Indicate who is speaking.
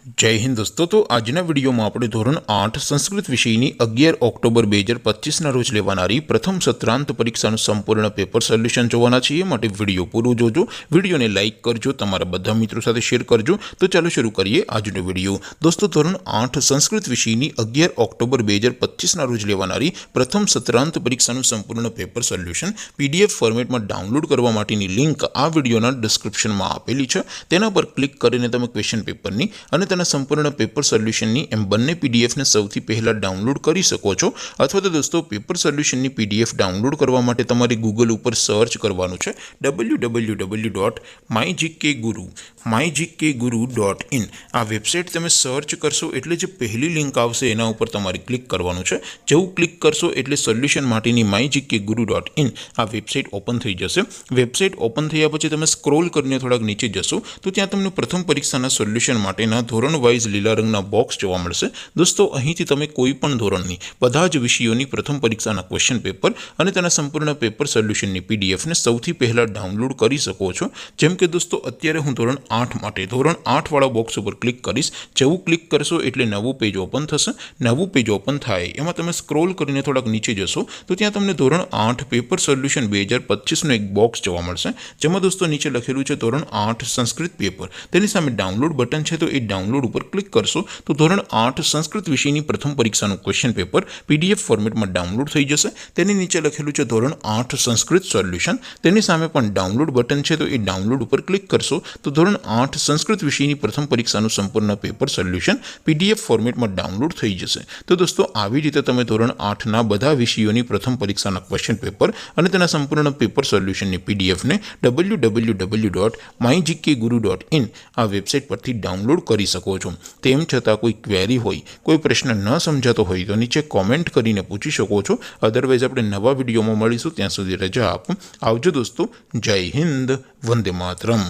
Speaker 1: जय हिंद दोस्तों। तो आजना विडियो में આપણે ધોરણ 8 સંસ્કૃત વિષયની 11 ઓક્ટોબર 2025 ના રોજ લેવાનારી પ્રથમ સત્રાંત પરીક્ષાનું સંપૂર્ણ પેપર સોલ્યુશન જોવાના છીએ। માટે વિડિયો પૂરો જોજો, વિડિયોને લાઈક કરજો, તમારા બધા મિત્રો સાથે શેર કરજો। તો ચાલો શરૂ કરીએ આજનો વિડિયો। दोस्तों ધોરણ 8 સંસ્કૃત વિષયની 11 ઓક્ટોબર 2025 ના રોજ લેવાનારી પ્રથમ સત્રાંત પરીક્ષાનું સંપૂર્ણ પેપર સોલ્યુશન પીડીએફ ફોર્મેટમાં ડાઉનલોડ કરવા માટેની લિંક આ વિડિયોના ડિસ્ક્રિપ્શનમાં આપેલી છે। તેના પર ક્લિક કરીને તમે ક્વેશ્ચન પેપરની અને संपूर्ण पेपर सोल्यूशन एम बने पीडीएफ ने सौथी पहला डाउनलॉड करी सको छो। अथवा तो दोस्तों पेपर सोल्यूशन पीडीएफ डाउनलॉड करवा माटे तमारे गूगल पर सर्च करवानुं छे www.mygkguru.in। आ वेबसाइट तमे सर्च करशो एटले जे पहली लिंक आवशे एना उपर तमारे क्लिक करवानुं छे। जेवुं क्लिक करशो एटले सोल्यूशन माटेनी mygkguru.in आ वेबसाइट ओपन थई जशे। वेबसाइट ओपन थया पछी तमे स्क्रॉल करीने थोड़ाक नीचे जशो तो त्यां तमने प्रथम परीक्षाना सोल्यूशन माटेना धोरण वाइज लीला रंगना बॉक्स जोवा मळशे। दोस्तों અહીંથી તમે કોઈપણ ધોરણની બધા જ વિષયોની પ્રથમ પરીક્ષાના ક્વેશ્ચન પેપર અને તેના સંપૂર્ણ પેપર સોલ્યુશનની પીડીએફ ને સૌથી પહેલા ડાઉનલોડ કરી શકો છો। જેમ કે દોસ્તો અત્યારે હું ધોરણ 8 માટે ધોરણ 8 વાળા બોક્સ ઉપર ક્લિક કરીશ। જેવું ક્લિક કરશો એટલે નવું પેજ ઓપન થશે। નવું પેજ ઓપન થાય એમાં તમે સ્ક્રોલ કરીને થોડાક નીચે જશો તો ત્યાં તમને ધોરણ 8 પેપર સોલ્યુશન 2025 નો એક બોક્સ જોવા મળશે। જેમાં દોસ્તો નીચે લખેલું છે ધોરણ 8 સંસ્કૃત પેપર। તેની સામે ડાઉનલોડ બટન છે તો એ डाउनलॉड पर क्लिक करशो तो धोरण 8 संस्कृत विषय की प्रथम परीक्षा क्वेश्चन पेपर पीडीएफ फॉर्मेट में डाउनलॉड थई जशे। तेनी नीचे लखेलुं छे धोरण 8 संस्कृत सोल्यूशन। तेनी सामे पण डाउनलॉड बटन छे तो ए डाउनलॉड पर क्लिक करशो तो धोरण 8 संस्कृत विषय की प्रथम परीक्षा संपूर्ण पेपर सोल्यूशन पीडीएफ फॉर्मेट में डाउनलॉड थई जशे। तो दोस्तों આવી રીતે તમે ધોરણ 8 ના બધા વિષયોની પ્રથમ પરીક્ષાના ક્વેશ્ચન પેપર અને તેના સંપૂર્ણ પેપર સોલ્યુશનની પીડીએફ ને www.mygkguru.in આ વેબસાઇટ પરથી ડાઉનલોડ કરી શકો છો। તેમ છતાં કોઈ ક્વેરી હોય, કોઈ પ્રશ્ન ન સમજાતો હોય તો નીચે કોમેન્ટ કરીને પૂછી શકો છો। અધરવાઇઝ આપણે નવા વિડીયોમાં મળીશું, ત્યાં સુધી રજા આપો। આવજો દોસ્તો। જય હિન્દ, વંદે માતરમ।